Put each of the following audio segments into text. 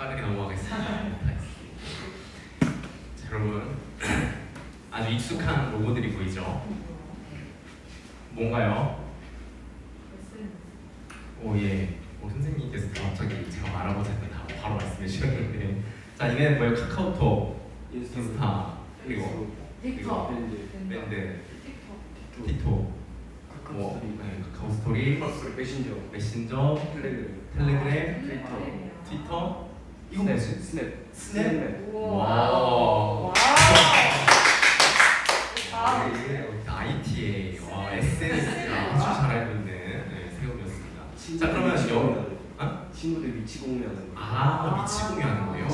빠르게 넘어가겠습니다. 자, 여러분 아주 익숙한 로고들이 보이죠? 뭔가요? 오 예. 선생님께서 갑자기 제가 알아보자 했던 다 바로 말씀해 주셨는데 자 이게 뭐예요? 카카오톡, 인스타, 그리고 틱톡, 밴드, 틱톡, 뭐 카카오 스토리, 메신저, 텔레그램, 트위터, 이거 뭐지? 스냅. 와우. IT에 SNS를 아주 잘 알고 있는 세움이었습니다. 자 그러면 친구들 위치 공유하는 거. 위치 공유하는 거예요.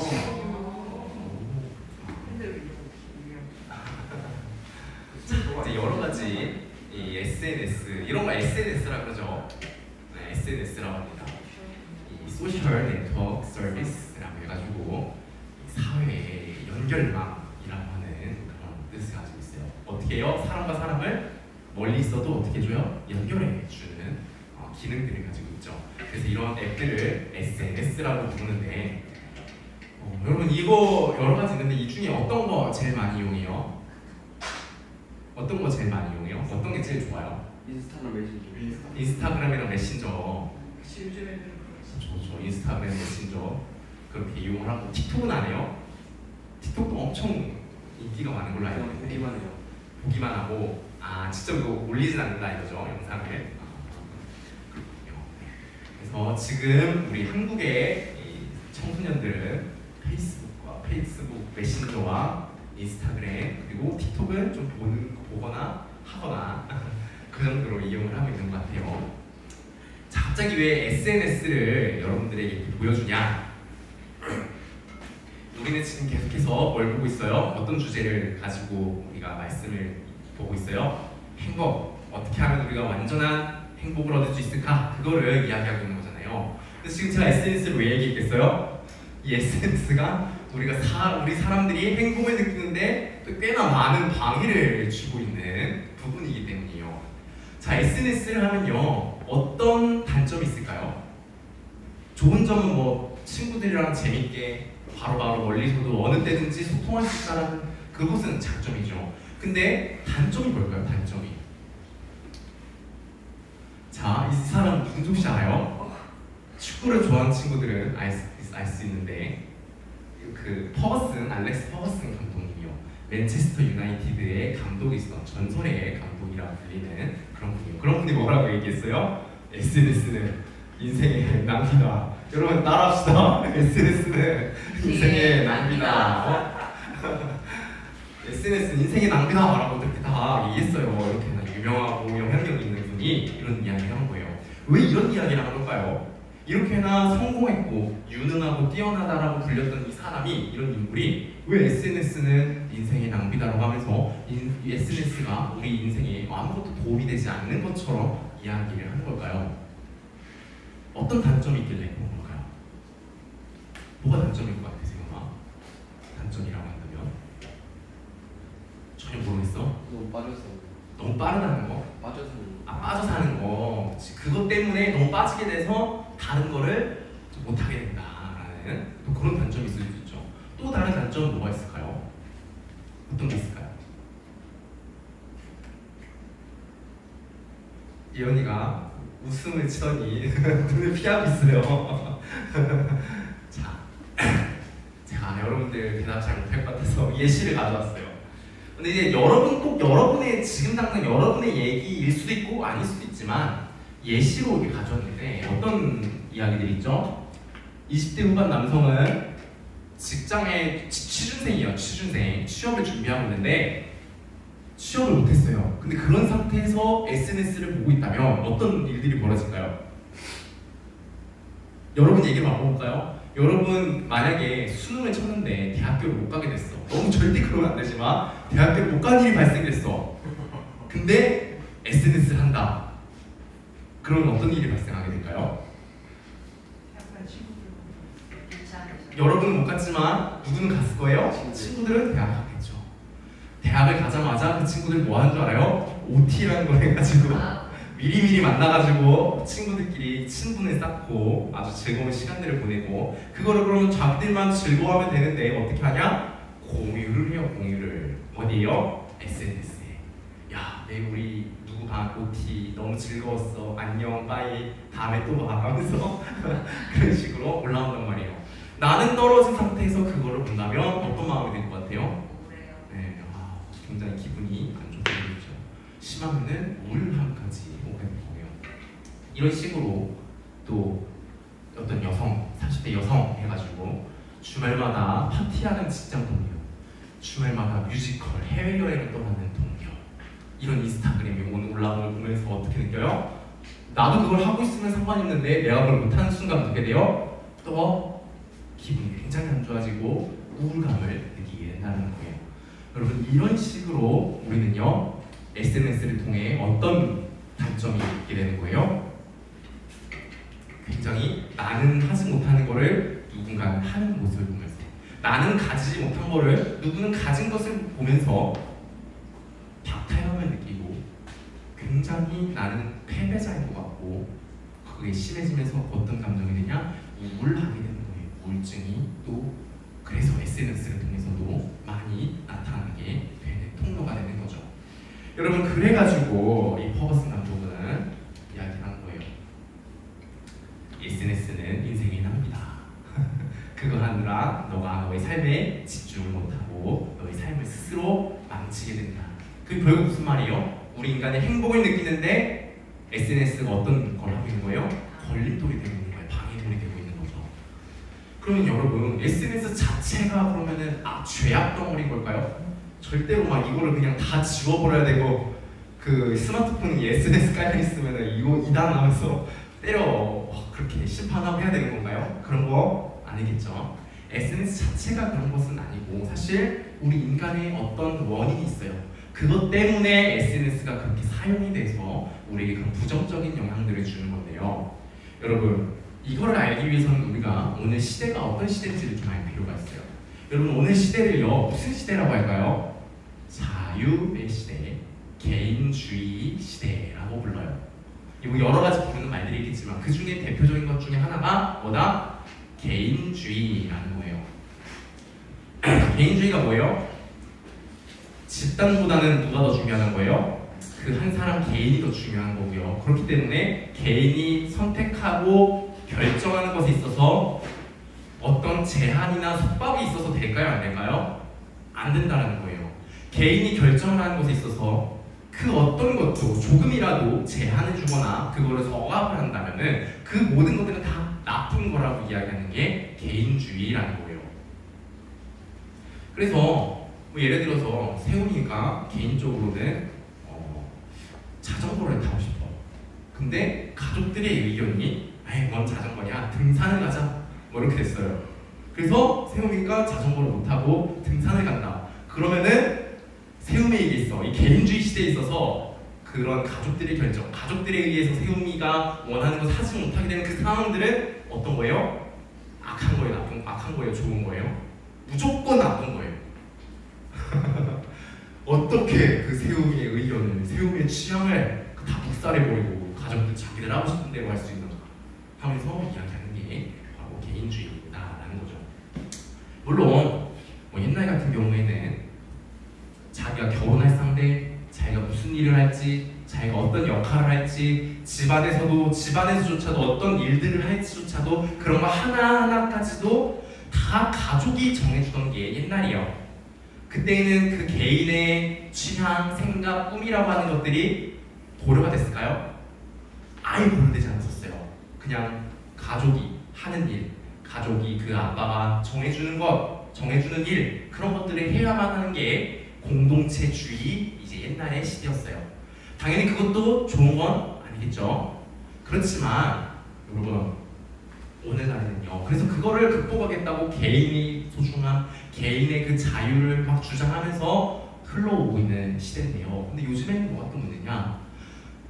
이제 여러 가지 이 SNS 이런 거 SNS라 그러죠. 네, SNS라고 합니다. 이 소셜 네트워크 서비스라고 해가지고 사회의 연결망이라고 하는 그런 뜻을 가지고 있어요. 어떻게 해요? 사람과 사람을 멀리 있어도 어떻게 해줘요? 연결해 주는 기능들을 가지고 있죠. 그래서 이런 앱들을 SNS라고 부르는데 여러분 이거 여러 가지 있는데 이 중에 어떤 거 제일 많이 이용해요? 어떤 거 제일 많이 이용해요? 어떤 게 제일 좋아요? 인스타그램이랑 메신저. 좋죠. 인스타그램 메신저 그렇게 이용을 하고 틱톡은 안 해요? 틱톡도 엄청 인기가 많은 걸로 알고 있는데 보기만 하고 직접 이거 올리진 않는다 이거죠 영상을. 그래서 지금 우리 한국의 청소년들은 페이스북 메신저와 인스타그램 그리고 틱톡을 좀 보거나 하거나 그 정도로 이용을 하고 있는 것 같아요. 자, 갑자기 왜 SNS를 여러분들에게 이렇게 보여주냐? 우리는 지금 계속해서 뭘 보고 있어요? 어떤 주제를 가지고 우리가 말씀을 보고 있어요? 행복. 어떻게 하면 우리가 완전한 행복을 얻을 수 있을까? 그거를 이야기하고 있는 거잖아요. 그래서 지금 제가 SNS를 왜 얘기했겠어요? 이 SNS가 우리 사람들이 행복을 느끼는데 꽤나 많은 방해를 주고 있는 부분이기 때문이에요. 자, SNS를 하면요 어떤 단점이 있을까요? 좋은 점은 뭐 친구들이랑 재밌게 바로바로 멀리서도 어느 때든지 소통할 수 있다는 그것은 장점이죠. 근데 단점이 뭘까요? 단점이. 자, 이 사람 무슨 족시 알아요? 축구를 좋아하는 친구들은 알 수 있는데 알렉스 퍼거슨 감독님이요. 맨체스터 유나이티드의 감독이었던 전설의 감독이라고 불리는 그런 분이요. 그런 분이 뭐라고 얘기했어요? SNS는 인생의 낭비다. 여러분 따라합시다. SNS는 인생의 낭비다. SNS는 인생의 낭비다라고 이렇게 다 얘기했어요. 이렇게 유명하고 영향력 있는 분이 이런 이야기를 한 거예요. 왜 이런 이야기를 하는 걸까요? 이렇게나 성공했고 유능하고 뛰어나다라고 불렸던 이 사람이 이런 인물이 왜 SNS는 인생의 낭비다라고 하면서 SNS가 우리 인생에 아무것도 도움이 되지 않는 것처럼 이야기를 하는 걸까요? 어떤 단점이 있길래 그런 걸까요? 뭐가 단점일 것 같으세요? 단점이라고 한다면? 전혀 모르겠어? 너무 빠르다는 거? 빠져 사는 거. 그것 때문에 너무 빠지게 돼서 다른 거를 못하게 된다라는 또 그런 단점이 있을 수 있죠. 또 다른 단점은 뭐가 있을까요? 어떤 게 있을까요? 예언이가 웃음을 치더니 눈을 피하고 있어요. 자, 제가 여러분들 대답 잘 못할 것 같아서 예시를 가져왔어요. 근데 이제 여러분의 지금 당장 여러분의 얘기일 수도 있고 아닐 수도 있지만 예시로 이렇게 가져왔는데 어떤 이야기들이 있죠? 20대 후반 남성은 직장에 취준생이에요. 취업을 준비하고 있는데 취업을 못했어요. 근데 그런 상태에서 SNS를 보고 있다면 어떤 일들이 벌어질까요? 여러분 얘기를 바꿔볼까요? 여러분 만약에 수능을 쳤는데 대학교를 못 가게 됐어. 너무 절대 그러면 안 되지만 대학교를 못 가는 일이 발생됐어. 근데 SNS를 한다. 그러면 어떤 일이 발생하게 될까요? 여러분은 못 갔지만 누구는 갔을 거예요? 친구들은 대학 갔겠죠. 대학을 가자마자 그 친구들 뭐 하는 줄 알아요? OT라는 걸 해가지고 미리미리 만나가지고 친구들끼리 친분을 쌓고 아주 즐거운 시간들을 보내고 그거를 그러면 자기들만 즐거워하면 되는데 어떻게 하냐? 공유를 해요. 공유를 어디에요? SNS에. 야, 내일 우리 누구 반 OT 너무 즐거웠어. 안녕, 빠이. 다음에 또 봐. 하면서 그런 식으로 올라온단 말이에요. 나는 떨어진 상태에서 그거를 본다면 어떤 마음이 될 것 같아요? 네, 굉장히 기분이 안 좋게 되죠. 심하면은 우울함까지 오게 될 거예요. 이런 식으로 또 어떤 여성, 30대 여성 해가지고 주말마다 파티하는 직장 동료, 주말마다 뮤지컬, 해외여행을 떠나는 동료, 이런 인스타그램이 오늘 올라온 걸 보면서 어떻게 느껴요? 나도 그걸 하고 있으면 상관이 없는데 내가 그걸 못하는 순간 어떻게 돼요? 또 기분이 굉장히 안 좋아지고 우울감을 느끼게 된다는 거예요. 여러분, 이런 식으로 우리는요 SNS를 통해 어떤 단점이 있게 되는 거예요? 굉장히 나는 하지 못하는 거를 누군가는 하는 모습을 보면서, 나는 가지지 못한 거를 누구는 가진 것을 보면서 박탈감을 느끼고 굉장히 나는 패배자인 것 같고, 그게 심해지면서 어떤 감정이 되냐? 우울하게 되는 거예요. 우울증이 또 그래서 SNS를 통해서도 많이 나타나게 되는 통로가 되는 거죠. 여러분, 그래가지고 이 퍼거슨 감독은 이야기한 거예요. SNS는 인생의 낭비다. 그거 하느라 너가 너의 삶에 집중을 못하고 너의 삶을 스스로 망치게 된다. 그게 결국 무슨 말이에요? 우리 인간의 행복을 느끼는데 SNS가 어떤 걸 하고 있는 거예요? 걸림돌이 되고 있는 거예요. 방해물이 되고 있는 거죠. 그러면 여러분, SNS 자체가 그러면은 죄악 덩어리인 걸까요? 절대로 막 이거를 그냥 다 지워버려야 되고, 그 스마트폰에 SNS 깔려 있으면은 이거 이단하면서 때려 그렇게 심판하고 해야 되는 건가요? 그런 거 아니겠죠. SNS 자체가 그런 것은 아니고, 사실 우리 인간의 어떤 원인이 있어요. 그것 때문에 SNS가 그렇게 사용이 돼서 우리에게 그런 부정적인 영향들을 주는 건데요. 여러분, 이걸 알기 위해서는 우리가 오늘 시대가 어떤 시대인지를 좀 알 필요가 있어요. 여러분, 오늘 시대를요 무슨 시대라고 할까요? 자유의 시대, 개인주의 시대라고 불러요. 이거 여러 가지 부르는 말들이 있겠지만 그 중에 대표적인 것 중에 하나가 뭐다? 개인주의라는 거예요. 개인주의가 뭐예요? 집단보다는 누가 더 중요한 거예요? 그 한 사람 개인이 더 중요한 거고요. 그렇기 때문에 개인이 선택하고 결정하는 것에 있어서 어떤 제한이나 속박이 있어서 될까요? 안 될까요? 안 된다는 거예요. 개인이 결정하는 것에 있어서 그 어떤 것도 조금이라도 제한을 주거나 그거를 억압을 한다면은 그 모든 것들은 다 나쁜 거라고 이야기하는 게 개인주의라는 거예요. 그래서 뭐 예를 들어서 세훈이가 개인적으로는 자전거를 타고 싶어. 근데 가족들의 의견이 뭔 자전거냐? 등산을 가자. 뭐 이렇게 됐어요. 그래서 세훈이가 자전거를 못 타고 등산을 간다. 그러면은 세움에게 있어, 이 개인주의 시대에 있어서 그런 가족들의 결정, 가족들에 의해서 세움이가 원하는 것을 하지 못하게 되는 그 상황들은 어떤 거예요? 악한 거예요, 악한 거예요, 좋은 거예요? 무조건 나쁜 거예요. 어떻게 그 세움이의 의견을, 세움이의 취향을 다 묵살해버리고 가족들 자기들 하고 싶은 대로 할 수 있는가 하면서 이야기하는 게 바로 개인주의다라는 거죠. 물론 뭐 옛날 같은 경우에는 자기가 결혼할 상대, 자기가 무슨 일을 할지, 자기가 어떤 역할을 할지, 집안에서조차도 어떤 일들을 할지조차도 그런 거 하나하나까지도 다 가족이 정해주던 게 옛날이에요. 그때는 그 개인의 취향, 생각, 꿈이라고 하는 것들이 고려가 됐을까요? 아예 고려되지 않았었어요. 그냥 가족이 하는 일, 가족이 그 아빠가 정해주는 것, 정해주는 일, 그런 것들을 해야만 하는 게 공동체주의 이제 옛날의 시대였어요. 당연히 그것도 좋은 건 아니겠죠. 그렇지만 여러분, 오늘날은요, 그래서 그거를 극복하겠다고 개인이 소중한 개인의 그 자유를 막 주장하면서 흘러오고 있는 시대인데요. 근데 요즘에는 뭐가 또 문제냐?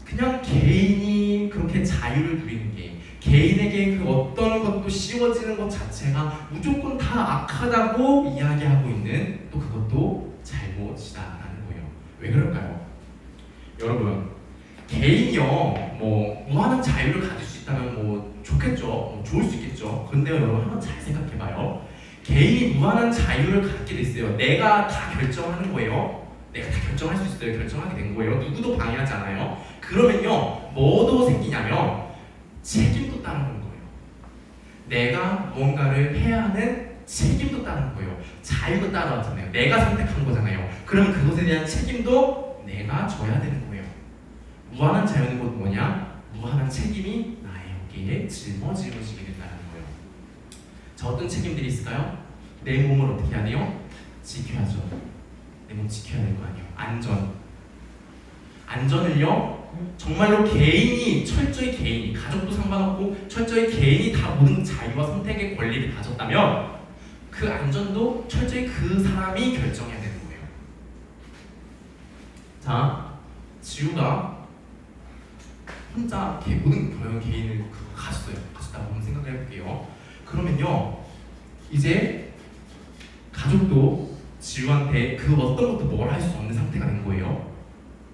그냥 개인이 그렇게 자유를 누리는 게, 개인에게 그 어떤 것도 씌워지는 것 자체가 무조건 다 악하다고 이야기하고 있는, 또 그것도 잘못이다라는 거예요. 왜 그럴까요? 여러분, 개인이요, 뭐 무한한 자유를 가질 수 있다면 뭐 좋겠죠, 좋을 수 있겠죠. 그런데요, 여러분 한번 잘 생각해봐요. 개인이 무한한 자유를 갖게 됐어요. 내가 다 결정하는 거예요. 내가 다 결정할 수 있어요. 결정하게 된 거예요. 누구도 방해하지 않아요. 그러면요, 뭐도 생기냐면 책임도 따르는 거예요. 내가 뭔가를 해야 하는 책임도 따르는 거예요. 자유도 따라왔잖아요. 내가 선택한 거잖아요. 그러면 그것에 대한 책임도 내가 져야 되는 거예요. 무한한 자유는 곧 뭐냐? 무한한 책임이 나의 어깨에 짊어지게 된다는 거예요. 자, 어떤 책임들이 있을까요? 내 몸을 어떻게 해야 돼요? 지켜야죠. 내 몸 지켜야 될 거 아니에요. 안전을요, 정말로 개인이, 철저히 개인이, 가족도 상관없고 철저히 개인이 다 모든 자유와 선택의 권리를 가졌다면 그 안전도 철저히 그 사람이 결정해야 되는 거예요. 자, 지우가 혼자 모든 개인을 가졌다고 한번 생각을 해볼게요. 그러면요, 이제 가족도 지우한테 그 어떤 것도 뭘 할 수 없는 상태가 된 거예요.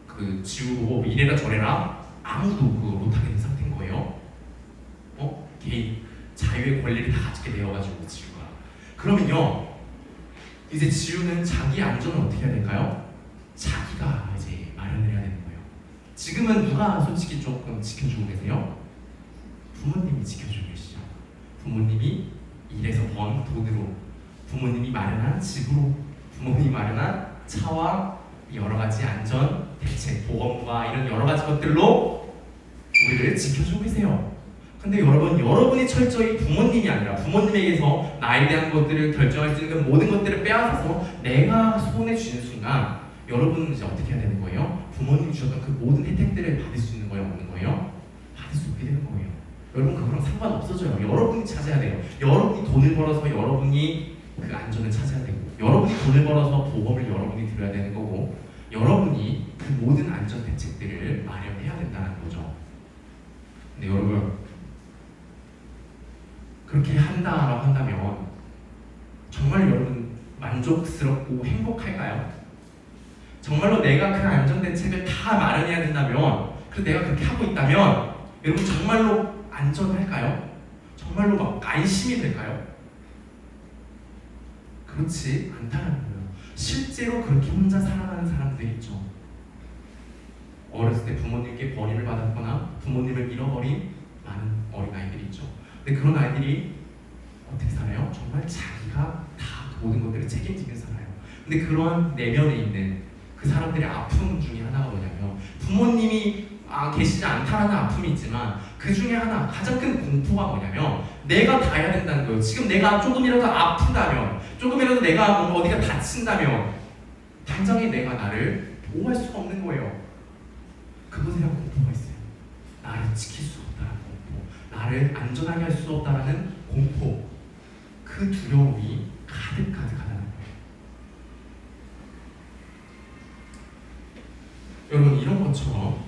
그 지우고 이래라 저래라 아무도 그거 못하게 된 상태인 거예요. 개인 자유의 권리를 다 가지게 되어가지고 지우가. 그러면요, 이제 지우는 자기 안전을 어떻게 해야 될까요? 자기가 이제 마련을 해야 되는 거예요. 지금은 누가 솔직히 조금 지켜주고 계세요? 부모님이 지켜주고 계시죠. 부모님이 일해서 번 돈으로, 부모님이 마련한 집으로, 부모님이 마련한 차와 여러 가지 안전 대책, 보험과 이런 여러 가지 것들로 우리를 지켜주고 계세요. 근데 여러분이 철저히 부모님이 아니라 부모님에게서 나에 대한 것들을 결정할 수 있는 모든 것들을 빼앗아서 내가 손에 쥐는 순간 여러분은 이제 어떻게 해야 되는 거예요? 부모님이 주셨던 그 모든 혜택들을 받을 수 있는 거예요? 없는 거예요? 받을 수 없게 되는 거예요. 여러분 그거랑 상관없어져요. 여러분이 찾아야 돼요. 여러분이 돈을 벌어서 여러분이 그 안전을 찾아야 되고, 여러분이 돈을 벌어서 보험을 여러분이 들어야 되는 거고, 여러분이 그 모든 안전 대책들을 마련해야 된다는 거죠. 근데 여러분, 그렇게 한다라고 한다면 정말 여러분 만족스럽고 행복할까요? 정말로 내가 그 안전 대책을 다 마련해야 된다면, 그리고 내가 그렇게 하고 있다면 여러분 정말로 안전할까요? 정말로 막 안심이 될까요? 그렇지 않다는 거예요. 실제로 그렇게 혼자 살아가는 사람들이 있죠. 어렸을 때 부모님께 버림을 받았거나 부모님을 잃어버린 많은 어린아이들이 있죠. 근데 그런 아이들이 어떻게 살아요? 정말 자기가 다 모든 것들을 책임지며 살아요. 근데 그런 내면에 있는 그 사람들의 아픔 중에 하나가 뭐냐면, 부모님이 계시지 않다라는 아픔이 있지만 그 중에 하나 가장 큰 공포가 뭐냐면 내가 다 해야 된다는 거예요. 지금 내가 조금이라도 아프다면, 조금이라도 내가 뭔가 어디가 다친다면 당장에 내가 나를 보호할 수가 없는 거예요. 그것에 대한 공포가 있어요. 나를 지킬 수 없다는 공포, 나를 안전하게 할 수 없다는 공포, 그 두려움이 가득하다는 거예요. 여러분, 이런 것처럼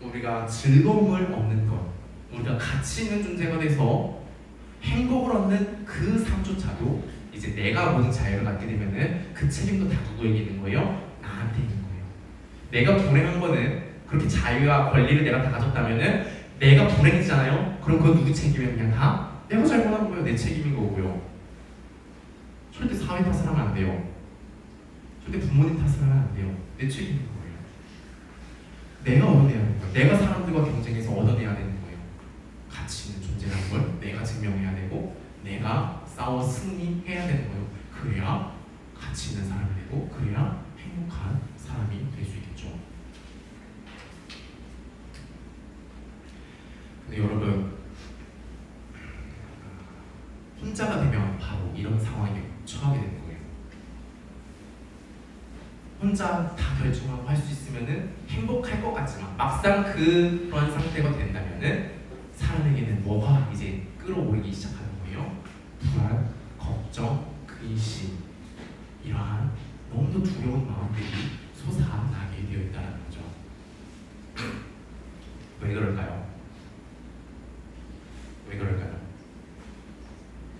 우리가 즐거움을 얻는 것, 우리가 가치 있는 존재가 돼서 행복을 얻는 그 삶조차도 이제 내가 모든 자유를 갖게 되면은 그 책임도 다 누구에게 있는 거예요? 나한테 있는 거예요. 내가 불행한 거는, 그렇게 자유와 권리를 내가 다 가졌다면은 내가 불행했잖아요. 그럼 그건 누구 책임이야? 그냥 다 내가 잘못한 거예요. 내 책임인 거고요. 절대 사회 탓을 하면 안 돼요. 절대 부모님 탓을 하면 안 돼요. 내 책임인 거예요. 내가 얻어내야 되는 거예요. 내가 사람들과 경쟁해서 얻어내야 되는 거예요. 가치 있는 존재라는 걸 내가 증명해야 되고, 내가 싸워 승리해야 되는 거예요. 그래야 가치 있는 사람이 되고, 그래야 행복한 사람이 될 수 있겠죠. 근데 여러분, 혼자가 되면 바로 이런 상황에 처하게 되는 거예요. 혼자 다 결정하고 할 수 있으면은 행복할 것 같지만 막상 그런 상태가 된다면은 사람에게는 뭐가 이제 끌어오르기 시작하는 거예요. 불안, 걱정, 근심, 이러한 너무도 두려운 마음들이 솟아나게 되어 있다는 거죠. 왜 그럴까요? 왜 그럴까요?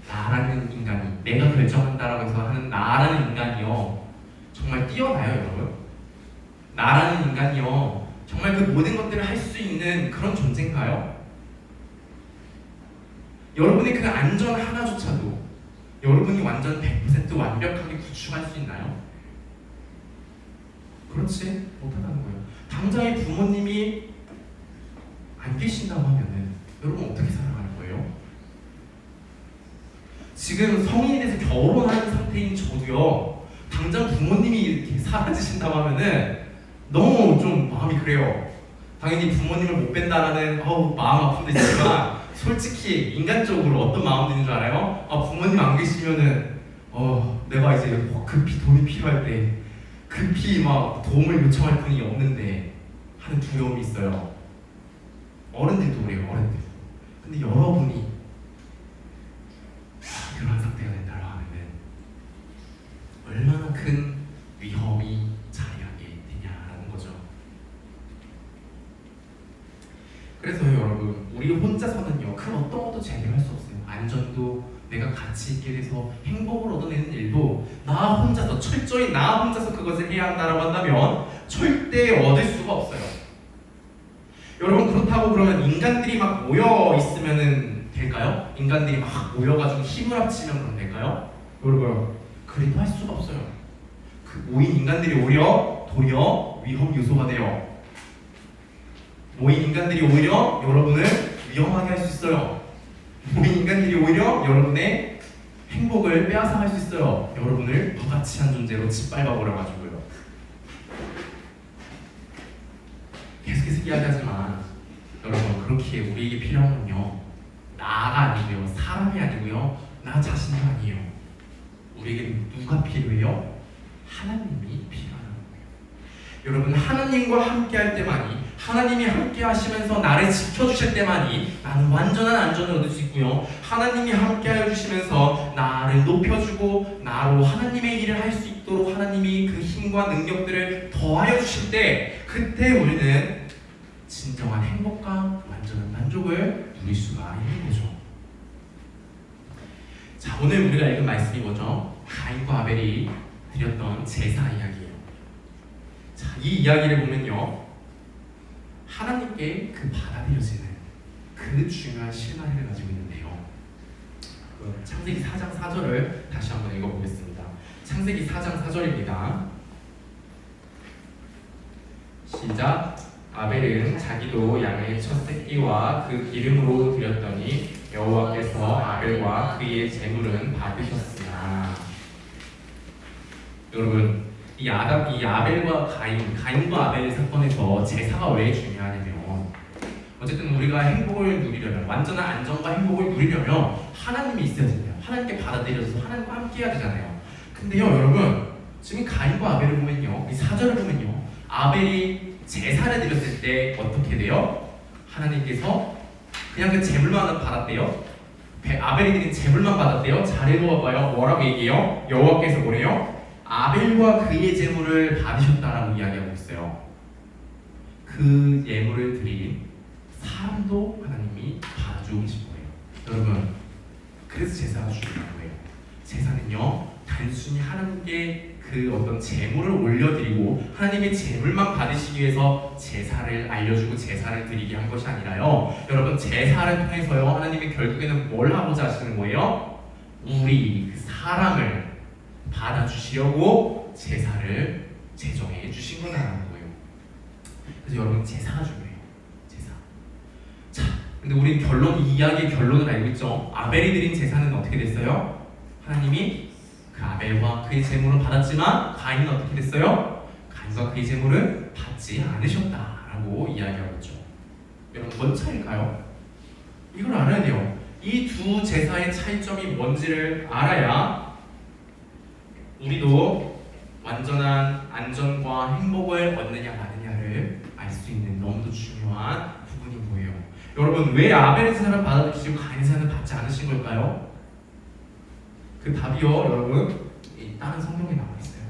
나라는 인간이, 내가 결정한다라고 해서 하는 나라는 인간이요, 정말 뛰어나요, 여러분. 나라는 인간이요, 정말 그 모든 것들을 할 수 있는 그런 존재인가요? 여러분의 그 안전 하나조차도 여러분이 완전 100% 완벽하게 구축할 수 있나요? 그렇지 못하다는 거예요. 당장의 부모님이 안 계신다고 하면은 여러분 어떻게 살아갈 거예요? 지금 성인이 돼서 결혼하는 상태인 저도요, 당장 부모님이 이렇게 사라지신다고 하면은 너무 좀 마음이 그래요. 당연히 부모님을 못 뵌다라는 마음 아픈 데지만 솔직히 인간적으로 어떤 마음 드는 줄 알아요? 부모님 안 계시면은 내가 이제 급히 돈이 필요할 때 급히 막 도움을 요청할 분이 없는데 하는 두려움이 있어요. 어른들도 그래요. 어른들. 근데 여러분이 그런 상태가 된다고 하면은 얼마나 큰 위험이 자리하게 되냐라는 거죠. 그래서요 여러분, 우리 혼자서는요 그 어떤 것도 제대로 할 수 없어요. 안전도, 내가 가치 있게 돼서 행복을 얻어내는 일도 나 혼자서, 철저히 나 혼자서 그것을 해야 한다라고 한다면 절대 얻을 수가 없어요. 여러분, 그렇다고 그러면 인간들이 막 모여 있으면은 될까요? 인간들이 막 모여가지고 힘을 합치면 그럼 될까요? 여러분, 그래도 할 수가 없어요. 그 모인 인간들이 도리어 위험 요소가 돼요. 모인 인간들이 오히려 여러분을 위험하게 할 수 있어요. 모인 인간들이 오히려 여러분의 행복을 빼앗아갈 수 있어요. 여러분을 무가치한 존재로 짓밟아 버려가지고요. 계속해서 이야기하지만 여러분, 그렇게 우리에게 필요한 건요, 나가 아니고요, 사람이 아니고요, 나 자신도 아니에요. 우리에게 누가 필요해요? 하나님이 필요하는 거예요. 여러분, 하나님과 함께할 때만이, 하나님이 함께 하시면서 나를 지켜주실 때만이 나는 완전한 안전을 얻을 수 있고요, 하나님이 함께 하여 주시면서 나를 높여주고 나로 하나님의 일을 할 수 있도록 하나님이 그 힘과 능력들을 더하여 주실 때, 그때 우리는 진정한 행복과 완전한 만족을 누릴 수가 있는 거죠. 자, 오늘 우리가 읽은 말씀이 뭐죠? 가인과 아벨이 드렸던 제사 이야기예요. 자, 이 이야기를 보면요, 하나님께 그 받아들여지는 그 중요한 실마리를 가지고 있는데요. 창세기 4장 4절을 다시 한번 읽어보겠습니다. 창세기 4장 4절입니다. 시작. 아벨은 자기도 양의 첫 새끼와 그 기름으로 드렸더니 여호와께서 아벨과 그의 제물은 받으셨으나. 여러분, 이 아벨과 가인과 아벨 사건에서 제사가 왜 중요하냐면, 어쨌든 우리가 행복을 누리려면, 완전한 안정과 행복을 누리려면 하나님이 있어야 돼요. 하나님께 받아들여서 하나님과 함께 해야 되잖아요. 근데요 여러분, 지금 가인과 아벨을 보면요, 이 4절을 보면요, 아벨이 제사를 드렸을 때 어떻게 돼요? 하나님께서 그냥 그 제물만 받았대요. 아벨이 드린 제물만 받았대요. 잘 읽어봐요. 뭐라고 얘기해요? 여호와께서 뭐래요? 아벨과 그의 제물을 받으셨다라고 이야기하고 있어요. 그 예물을 드린 사람도 하나님이 받아주고 계신 거예요. 여러분, 그래서 제사가 중요한 거예요. 제사는요, 단순히 하나님께 그 어떤 제물을 올려드리고 하나님의 제물만 받으시기 위해서 제사를 알려주고 제사를 드리게 한 것이 아니라요, 여러분, 제사를 통해서요 하나님이 결국에는 뭘 하고자 하시는 거예요? 우리 그 사람을 받아주시려고 제사를 제정해 주신 거라는 거예요. 그래서 여러분, 제사가 중요해요. 제사. 자, 근데 우리는 이 이야기의 결론을 알고 있죠. 아벨이 드린 제사는 어떻게 됐어요? 하나님이 그 아벨과 그의 제물을 받았지만 가인은 어떻게 됐어요? 가인과 그의 제물을 받지 않으셨다라고 이야기하고 있죠. 여러분, 뭔 차이일까요? 이걸 알아야 돼요. 이 두 제사의 차이점이 뭔지를 알아야 우리도 완전한 안전과 행복을 얻느냐 마느냐를 알 수 있는 너무도 중요한 부분인 거예요. 여러분, 왜 아벨의 제사를 받아들이시고 가인의 제사는 받지 않으신 걸까요? 그 답이요, 여러분, 다른 성경에 나와 있어요.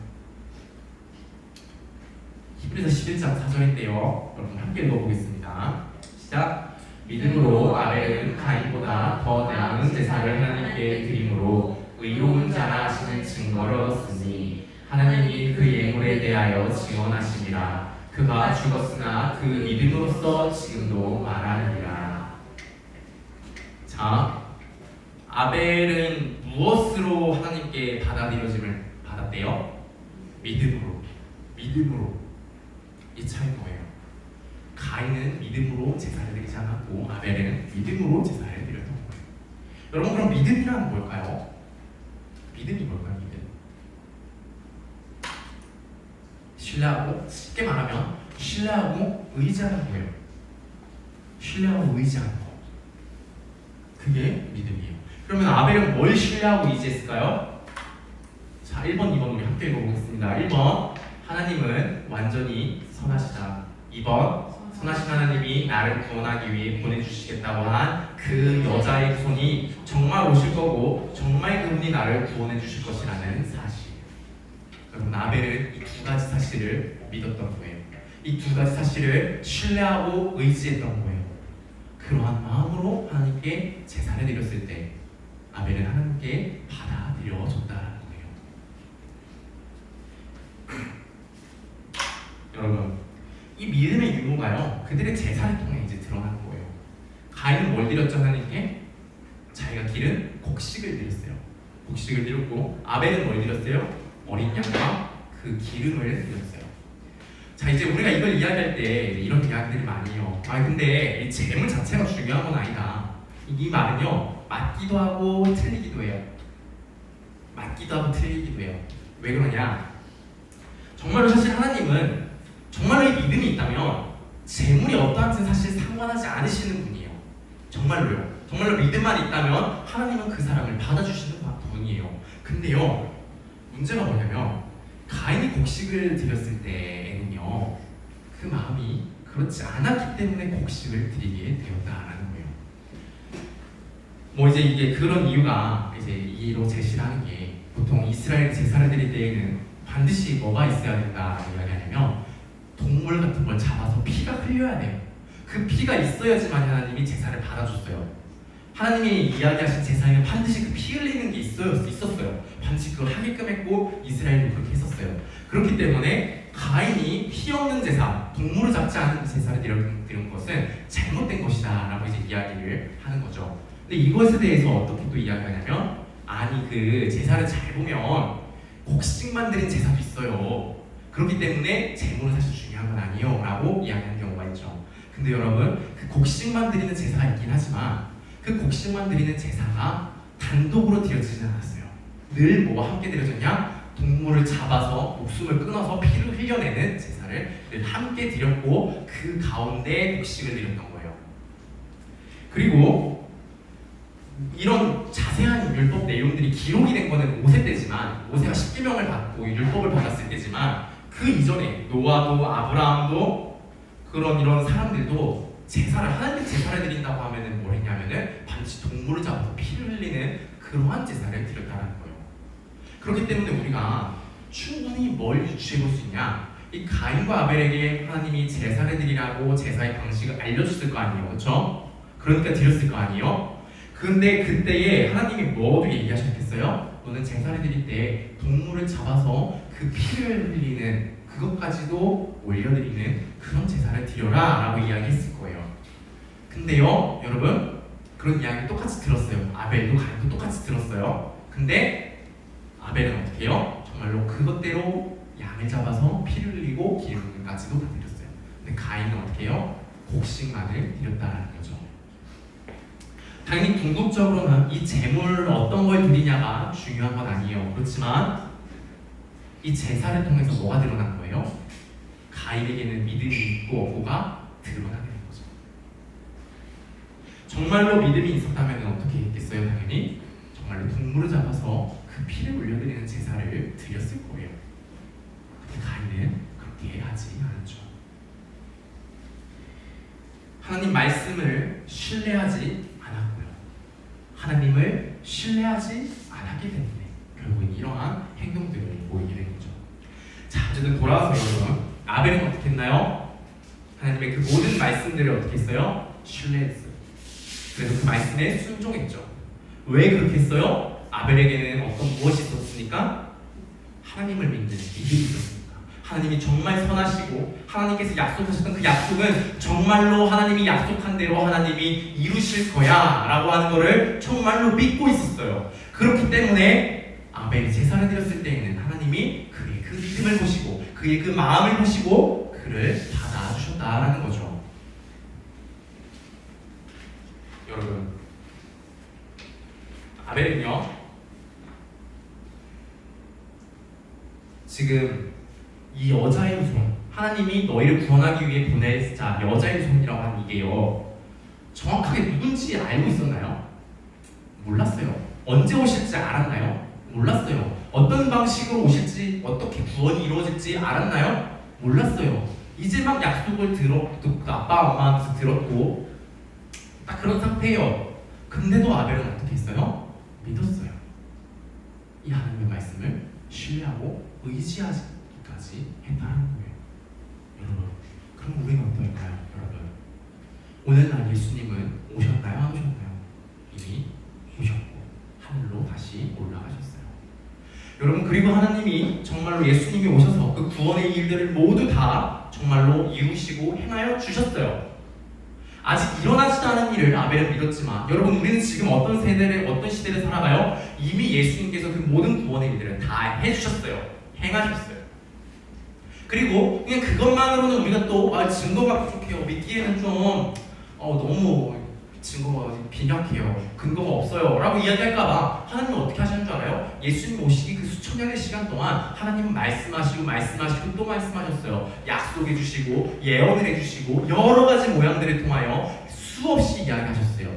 히브리서 11장 4절인데요. 여러분, 함께 읽어보겠습니다. 시작. 믿음으로 아벨은 가인보다 더 나은 제사를 하나님께 드림으로 의로운 자라 하시는 증거를 얻었으니 하나님이 그 예물에 대하여 증언하시니라. 그가 죽었으나 그 믿음으로써 지금도 말하느니라. 자, 아벨은 무엇으로 하나님께 받아들여짐을 받았대요? 믿음으로. 믿음으로. 이 차이인 거예요. 가인은 믿음으로 제사를 드리지 않았고 아벨은 믿음으로 제사를 드렸던 거예요. 여러분, 그럼 믿음이란 뭘까요? 믿음이 뭘까요? 믿음. 신뢰하고, 쉽게 말하면 신뢰하고 의지하는 거예요. 신뢰하고 의지하는 거. 그게 믿음이에요. 그러면 아벨은 뭘 신뢰하고 의지했을까요? 자, 1번, 2번 우리 함께 읽어보겠습니다. 1번, 하나님은 완전히 선하시다. 2번, 선하신 하나님이 나를 구원하기 위해 보내주시겠다고 한 그 여자의 손이 정말 오실 거고 정말 그분이 나를 구원해 주실 것이라는 사실. 여러분, 아벨은 이 두 가지 사실을 믿었던 거예요. 이 두 가지 사실을 신뢰하고 의지했던 거예요. 그러한 마음으로 하나님께 제사를 드렸을 때 아벨은 하나님께 받아들여졌다는 거예요. 여러분, 이 믿음의 유무가요, 그들의 제사를 통해 이제 드러나는 거예요. 가인은 뭘 드렸죠? 하나님께 자기가 기른 곡식을 드렸어요. 곡식을 드렸고 아벨은 뭘 드렸어요? 어린 양과 그 기름을 드렸어요. 자, 이제 우리가 이걸 이야기할 때 이런 이야기들이 많이 해요. 근데 이 재물 자체가 중요한 건 아니다. 이 말은요, 맞기도 하고 틀리기도 해요. 맞기도 하고 틀리기도 해요. 왜 그러냐? 정말로 사실 하나님은 정말로 이 믿음이 있다면 재물이 어떠한지 사실 상관하지 않으시는 분이에요. 정말로요. 정말로 믿음만 있다면 하나님은 그 사람을 받아주시는 분이에요. 근데요, 문제가 뭐냐면 가인이 곡식을 드렸을 때에는요, 그 마음이 그렇지 않았기 때문에 곡식을 드리게 되었다라는 거예요. 뭐 이제 이게 그런 이유가 이제 이로 제시를 하는 게, 보통 이스라엘 제사를 드릴 때에는 반드시 뭐가 있어야 된다라고 이야기하냐면 동물 같은 걸 잡아서 피가 흘려야 돼요. 그 피가 있어야지만 하나님이 제사를 받아줬어요. 하나님이 이야기하신 제사에는 반드시 그 피 흘리는 게 있었어요. 반드시 그걸 하게끔 했고 이스라엘도 그렇게 했었어요. 그렇기 때문에 가인이 피 없는 제사, 동물을 잡지 않은 제사를 드린 것은 잘못된 것이다 라고 이제 이야기를 하는 거죠. 근데 이것에 대해서 어떻게 또 이야기하냐면, 아니 그 제사를 잘 보면 곡식만 드린 제사도 있어요. 그렇기 때문에 재물은 사실 중요한 건 아니에요 라고 이야기하는 경우가 있죠. 근데 여러분, 그 곡식만 드리는 제사가 있긴 하지만 그 곡식만 드리는 제사가 단독으로 드려지지는 않았어요. 늘 뭐와 함께 드려졌냐? 동물을 잡아서 목숨을 끊어서 피를 흘려내는 제사를 늘 함께 드렸고 그 가운데 곡식을 드렸던 거예요. 그리고 이런 자세한 율법 내용들이 기록이 된 거는 모세 때지만, 모세가 십계명을 받고 율법을 받았을 때지만, 그 이전에 노아도 아브라함도 그런 이런 사람들도 제사를, 하나님께 제사를 드린다고 하면은 뭘 했냐면은 반드시 동물을 잡아서 피를 흘리는 그러한 제사를 드렸다는 거예요. 그렇기 때문에 우리가 충분히 뭘 유추해 볼 수 있냐? 이 가인과 아벨에게 하나님이 제사를 드리라고 제사의 방식을 알려줬을 거 아니에요, 그렇죠? 그러니까 드렸을 거 아니에요. 근데 그때에 하나님이 뭐라고 얘기하셨겠어요? 너는 제사를 드릴 때 동물을 잡아서 그 피를 흘리는 그것까지도 올려드리는 그런 제사를 드려라 라고 이야기했을 거예요. 근데요, 여러분, 그런 이야기 똑같이 들었어요. 아벨도 가인도 똑같이 들었어요. 근데 아벨은 어떻게 해요? 정말로 그것대로 양을 잡아서 피를 흘리고 기름까지도 다 드렸어요. 근데 가인은 어떻게 해요? 곡식만을 드렸다는 거죠. 당연히 궁극적으로는 이 제물 어떤 걸 드리냐가 중요한 건 아니에요. 그렇지만 이 제사를 통해서 뭐가 드러난 거예요? 가인에게는 믿음이 있고 없고가 드러나게 된 거죠. 정말로 믿음이 있었다면 어떻게 했겠어요? 당연히 정말로 동물을 잡아서 그 피를 올려드리는 제사를 드렸을 거예요. 근데 가인은 그렇게 하지 않았죠. 하나님 말씀을 신뢰하지 않았고요. 하나님을 신뢰하지 않았기 때문에 결국은 이러한 행동들을 보이게 된 거죠. 자, 어쨌든 돌아와서 여러분, 아벨은 어떻게 했나요? 하나님의 그 모든 말씀들을 어떻게 했어요? 신뢰했어요. 그래서 그 말씀에 순종했죠. 왜 그렇게 했어요? 아벨에게는 어떤 무엇이 있었습니까? 하나님을 믿는 믿음이 있었습니다. 하나님이 정말 선하시고 하나님께서 약속하셨던 그 약속은 정말로 하나님이 약속한 대로 하나님이 이루실 거야 라고 하는 것을 정말로 믿고 있었어요. 그렇기 때문에 아벨이 제사를 드렸을 때에는 하나님이 그의 그 믿음을 보시고 그의 그 마음을 보시고 그를 받아주셨다라는 거죠. 여러분, 아벨은요 지금 이 여자의 후손, 하나님이 너희를 구원하기 위해 보낼 자 여자의 후손이라고 하는 이게요 정확하게 누군지 알고 있었나요? 몰랐어요. 언제 오실지 알았나요? 몰랐어요. 어떤 방식으로 오실지, 어떻게 구원이 이루어질지 알았나요? 몰랐어요. 이제 막 약속을 듣고 아빠 엄마한테 들었고 딱 그런 상태예요. 근데도 아벨은 어떻게 했어요? 믿었어요. 이 하나님의 말씀을 신뢰하고 의지하기까지 했다는 거예요. 여러분, 그럼 우리는 어떨까요? 여러분, 오늘날 예수님은 오셨나요? 안 오셨나요? 이미 오셨고 하늘로 다시 올라가셨어요. 여러분, 그리고 하나님이 정말로 예수님이 오셔서 그 구원의 일들을 모두 다 정말로 이루시고 행하여 주셨어요. 아직 일어나지도 않은 일을 아벨은 믿었지만 여러분, 우리는 지금 어떤 시대를 살아가요? 이미 예수님께서 그 모든 구원의 일들을 다 해주셨어요. 행하셨어요. 그리고 그냥 그것만으로는 우리가 또 증거가 부족해요. 믿기에는 좀 너무 증거가 빈약해요. 근거가 없어요. 라고 이야기할까봐 하나님은 어떻게 하시는 줄 알아요? 예수님 오시기 그 수천 년의 시간 동안 하나님은 말씀하시고 또 말씀하셨어요. 약속해 주시고 예언을 해주시고 여러 가지 모양들을 통하여 수없이 이야기하셨어요.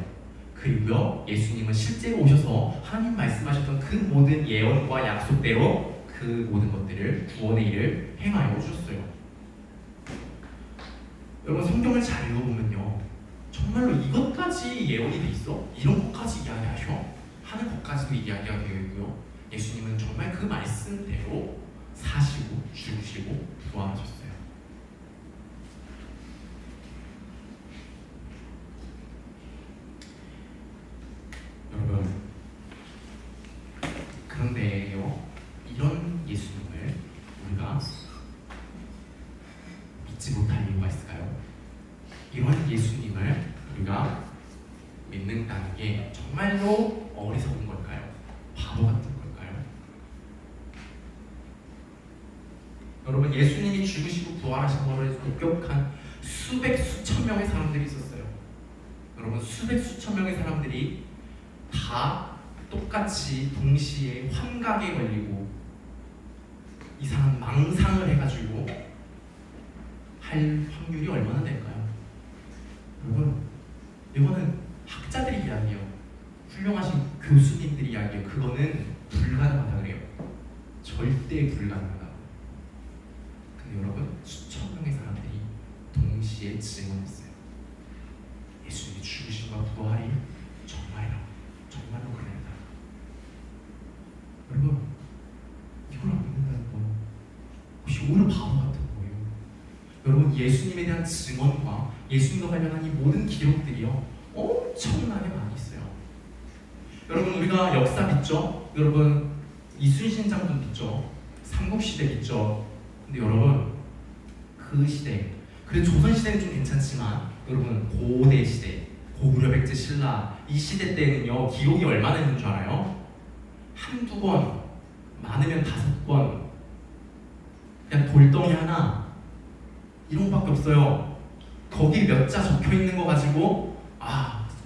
그리고요, 예수님은 실제로 오셔서 하나님 말씀하셨던 그 모든 예언과 약속대로 그 모든 것들을 구원의 일을 행하여 주셨어요. 여러분, 성경을 잘 읽어보면요 정말로 이것까지 예언이 돼 있어? 이런 것까지 이야기하셔? 하는 것까지도 이야기가 되어 있고요. 예수님은 정말 그 말씀대로 사시고 죽으시고 부활하셨어요. 여러분, 그런데요 이런 예수님을 우리가 믿지 못할 이유가 있을까요? 이런 예수님을 우리가 믿는다는 게 정말로 어리석은 걸까요? 바보 같은 걸까요? 여러분, 예수님이 죽으시고 부활하신 것을 목격한 수천 명의 사람들이 있었어요. 여러분, 수천 명의 사람들이 다 똑같이 동시에 환각에 걸리고 이 사람 망상을 해가지고 할 확률이 얼마나 될까요? 여러분, 이거는 학자들이 이야기해요. 훌륭하신 교수님들이 이야기해요. 그거는 불가능하다 그래요. 절대 불가능하다. 근데 여러분, 수천 명의 사람들이 동시에 증언했어요. 예수님이 죽으심과 부활이 정말로 그랬다. 여러분, 이걸 안 믿는다는 건 혹시 오히려 바보 같은 거예요. 여러분, 예수님에 대한 증언과 예수님과 관련한 이 모든 기록들이요 엄청나게 많이 있어요. 여러분, 우리가 역사 믿죠? 여러분, 이순신 장군 믿죠? 삼국시대 믿죠? 근데 여러분, 그 시대, 그래도 조선시대는 좀 괜찮지만 여러분, 고대 시대, 고구려 백제 신라 이 시대 때는요 기록이 얼마나 있는 줄 알아요? 한두 권, 많으면 5권, 그냥 돌덩이 하나 이런 거밖에 없어요. 거기 몇 자 적혀 있는 거 가지고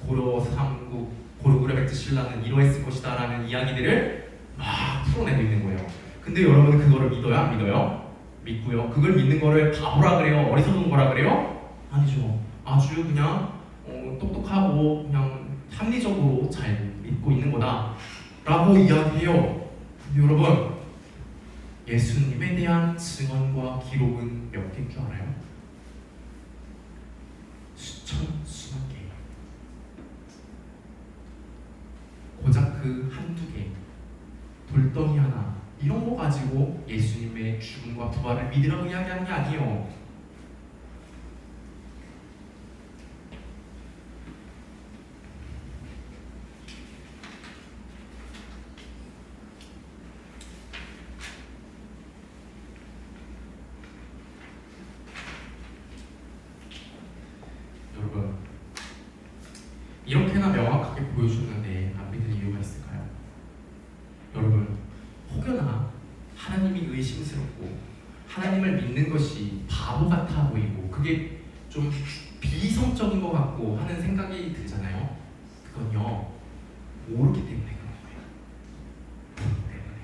고려 삼국, 고구려 백제 신라는 이러했을 것이다 라는 이야기들을 막 풀어내고 있는 거예요. 근데 여러분, 그거를 믿어요? 안 믿어요? 믿고요. 그걸 믿는 거를 바보라 그래요? 어리석은 거라 그래요? 아니죠. 아주 그냥 똑똑하고 그냥 합리적으로 잘 믿고 있는 거다 라고 이야기해요. 근데 여러분, 예수님에 대한 증언과 기록은 몇 개인 줄 알아요? 수만 개. 고작 그 한두 개, 돌덩이 하나 이런 거 가지고 예수님의 죽음과 부활을 믿으라고 이야기하는 게 아니에요. 하나님을 믿는 것이 바보 같아 보이고 그게 좀 비이성적인 것 같고 하는 생각이 들잖아요. 그건요, 모르기 때문에 그런 거예요. 모르기 때문에.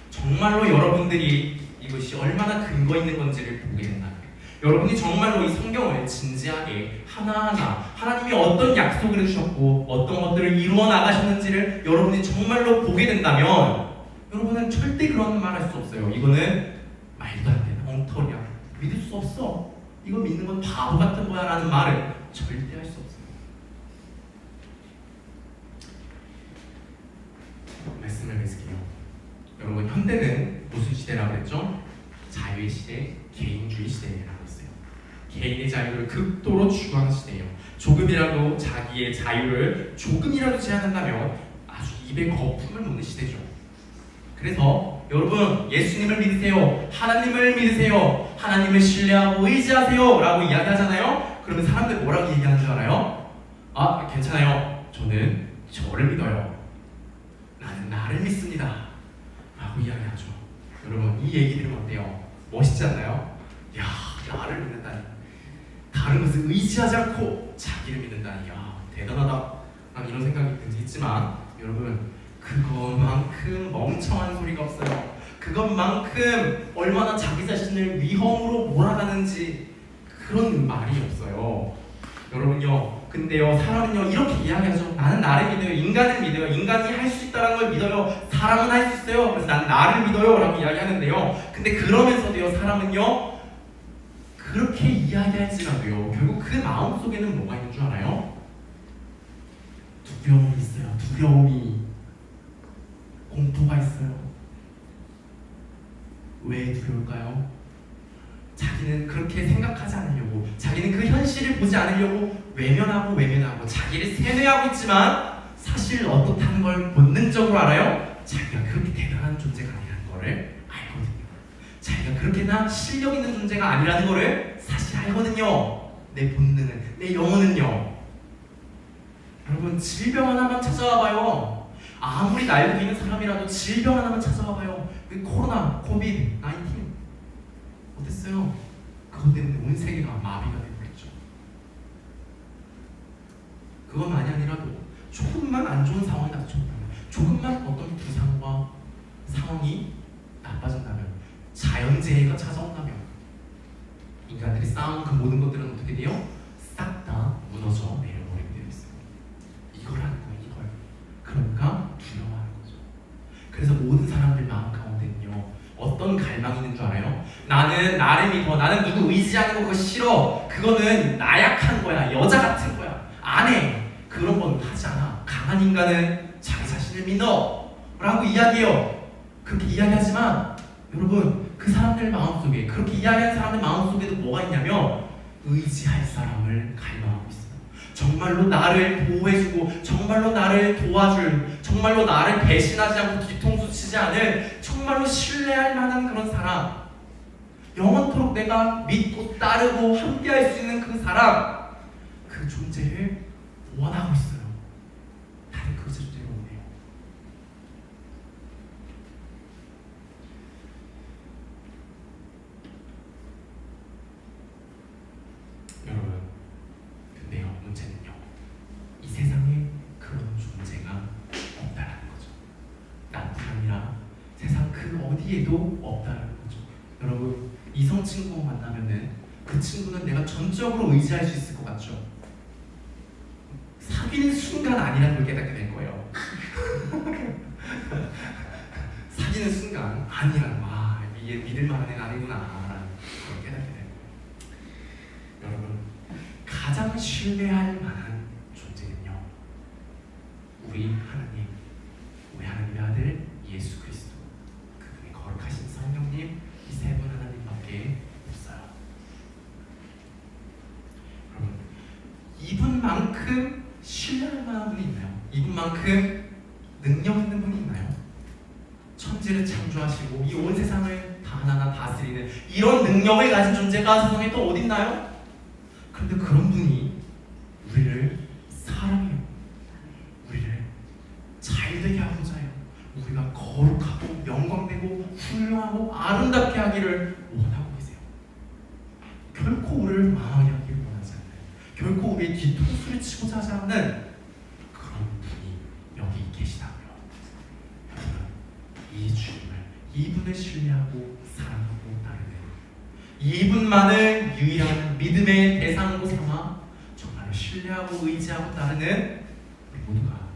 정말로 여러분들이 이것이 얼마나 근거 있는 건지를 보게 된다면, 여러분이 정말로 이 성경을 진지하게 하나하나 하나님이 어떤 약속을 해주셨고 어떤 것들을 이루어 나가셨는지를 여러분이 정말로 보게 된다면, 여러분은 절대 그런 말 할 수 없어요. 이거는 말도 안 되는 엉터리야, 믿을 수 없어, 이거 믿는 건 바보 같은 거야 라는 말을 절대 할 수 없어요. 말씀을 맺을게요. 여러분, 현대는 무슨 시대라고 했죠? 자유의 시대, 개인주의 시대라고 했어요. 개인의 자유를 극도로 추구하는 시대예요. 조금이라도 자기의 자유를 조금이라도 제한한다면 아주 입에 거품을 놓는 시대죠. 그래서 여러분, 예수님을 믿으세요, 하나님을 믿으세요, 하나님을 신뢰하고 의지하세요 라고 이야기하잖아요. 그러면 사람들 뭐라고 얘기하는 줄 알아요? 아, 괜찮아요, 저는 저를 믿어요, 나는 나를 믿습니다 라고 이야기하죠. 여러분, 이 얘기 들으면 어때요? 멋있지 않나요? 야, 나를 믿는다니, 다른 것을 의지하지 않고 자기를 믿는다니, 야, 대단하다 라는 이런 생각이 들지만, 여러분, 그것만큼 멍청한 소리가 없어요. 그것만큼 얼마나 자기 자신을 위험으로 몰아가는지 그런 말이 없어요. 여러분요, 근데요, 사람은요 이렇게 이야기하죠. 나는 나를 믿어요, 인간을 믿어요, 인간이 할 수 있다는 걸 믿어요, 사람은 할 수 있어요, 그래서 나는 나를 믿어요 라고 이야기하는데요, 근데 그러면서도요, 사람은요 그렇게 이야기할지라도요, 결국 그 마음속에는 뭐가 있는 줄 알아요? 두려움이 있어요. 두려움이, 공포가 있어요. 왜 두려울까요? 자기는 그렇게 생각하지 않으려고, 자기는 그 현실을 보지 않으려고 외면하고 자기를 세뇌하고 있지만, 사실 어떻다는 걸 본능적으로 알아요. 자기가 그렇게 대단한 존재가 아니라는 거를 알거든요. 자기가 그렇게나 실력 있는 존재가 아니라는 거를 사실 알거든요. 내 본능은, 내 영혼은요. 여러분, 질병 하나만 찾아와 봐요. 아무리 날고 있는 사람이라도 질병 하나만 찾아와 봐요. 코로나, 코비드 19 어땠어요? 그것 때문에 온 세계가 마비가 되버렸죠. 그것만이 아니라도 조금만 안 좋은 상황이 닥쳐온다면, 조금만 어떤 부상과 상황이 나빠진다면, 자연재해가 찾아온다면, 인간들이 쌓은 그 모든 것들은 어떻게 돼요? 싹 다 무너져 내려버리게 되어 있어요. 이걸 하는 거예요, 이걸. 그러니까 두려워하는 거죠. 그래서 모든 사람들 마음 가운데는요, 어떤 갈망이 있는 줄 알아요? 나는 나를 믿어, 나는 누구 의지하는 거 그거 싫어, 그거는 나약한 거야, 여자 같은 거야, 안 해, 그런 건 하지 않아. 강한 인간은 자기 자신을 믿어 라고 이야기해요. 그렇게 이야기하지만 여러분, 그 사람들 마음속에, 그렇게 이야기하는 사람들 마음속에도 뭐가 있냐면, 의지할 사람을 갈망하고 있어요. 정말로 나를 보호해주고, 정말로 나를 도와줄, 정말로 나를 배신하지 않고 뒤통수 치지 않을, 정말로 신뢰할 만한 그런 사람, 영원토록 내가 믿고 따르고 함께할 수 있는 그 사람, 그 존재를 원하고 있어요. 다들 그 존재를 원해요. 여러분, 근데요, 문제는요, 이 세상에 그런 존재가 없다라는 거죠. 나뿐 아니라 세상 그 어디에도 없다라는 거죠. 여러분, 이성 친구 만나면은 그 친구는 내가 전적으로 의지할 수 있을 것 같죠? 사귀는 순간 아니라는 걸 깨닫게 될 거예요. 사귀는 순간 아니라는, 와, 얘 믿을 만한 애가 아니구나 라는 걸 깨닫게 될 거예요. 여러분, 가장 신뢰할 만한 존재는요, 우리 하나님, 우리 하나님의 아들 예수 그리스도, 그분의 거룩하신 성령님, 이 세 분 하나님밖에 없어요. 여러분, 이분만큼 신뢰할 만한 분이 있나요? 이분만큼 능력 있는 분이 있나요? 천지를 창조하시고 이 온 세상을 다 하나하나 다스리는 이런 능력을 가진 존재가 세상에 또 어디 있나요? 그런데 그런 분이 우리를 사랑해요. 우리를 잘되게 하고자 해요. 우리가 거룩하고 영광되고 훌륭하고 아름답게 하기를 원하고 우리를 망하게 원하지 않는, 결코 우리의 뒤통수를 치고자 하지 않는 그런 분이 여기 계시다고요. 여러분, 이 주님을, 이분을 신뢰하고 사랑하고 따르는, 이분만을 유일한 믿음의 대상으로 삼아 정말로 신뢰하고 의지하고 따르는 우리 모두가